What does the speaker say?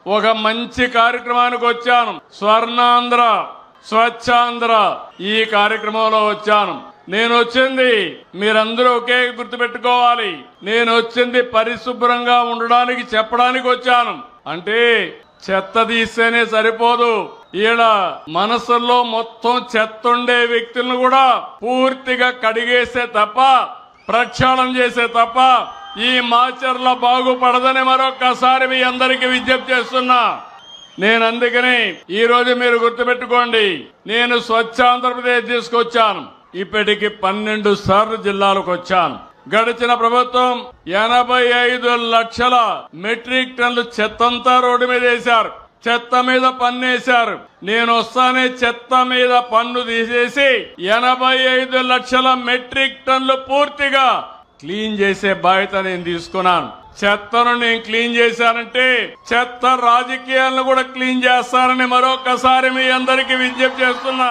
ఒక మంచి కార్యక్రమానికి వచ్చాను. స్వర్ణాంధ్ర స్వచ్ఛాంధ్ర ఈ కార్యక్రమంలో వచ్చాను. నేను వచ్చింది మీరందరూ ఒకే గుర్తుపెట్టుకోవాలి. నేను వచ్చింది పరిశుభ్రంగా ఉండడానికి చెప్పడానికి వచ్చాను. అంటే చెత్త తీస్తేనే సరిపోదు. ఈడ మనసుల్లో మొత్తం చెత్త ఉండే వ్యక్తులను కూడా పూర్తిగా కడిగేస్తే తప్ప, ప్రక్షాళన చేసే తప్ప ఈ మాచర్ల బాగుపడదని మరొక్కసారి మీ అందరికీ విజ్ఞప్తి చేస్తున్నా. నేను అందుకని ఈ రోజు మీరు గుర్తుపెట్టుకోండి, నేను స్వచ్ఛ ఆంధ్రప్రదేశ్ తీసుకొచ్చాను. ఇప్పటికి 12 సార్లు జిల్లాలకు వచ్చాను. గడిచిన ప్రభుత్వం 85 లక్షల మెట్రిక్ టన్నులు చెత్తంతా రోడ్డు మీద వేశారు. చెత్త మీద పన్ను వేశారు. నేను వస్తానే చెత్త మీద పన్ను తీసేసి 85 లక్షల మెట్రిక్ టన్నులు పూర్తిగా క్లీన్ చేసే బాధ్యత నేను తీసుకున్నాను. చెత్తను నేను క్లీన్ చేశానంటే చెత్త రాజకీయాలను కూడా క్లీన్ చేస్తానని మరొకసారి మీ అందరికీ విజ్ఞప్తి చేస్తున్నా.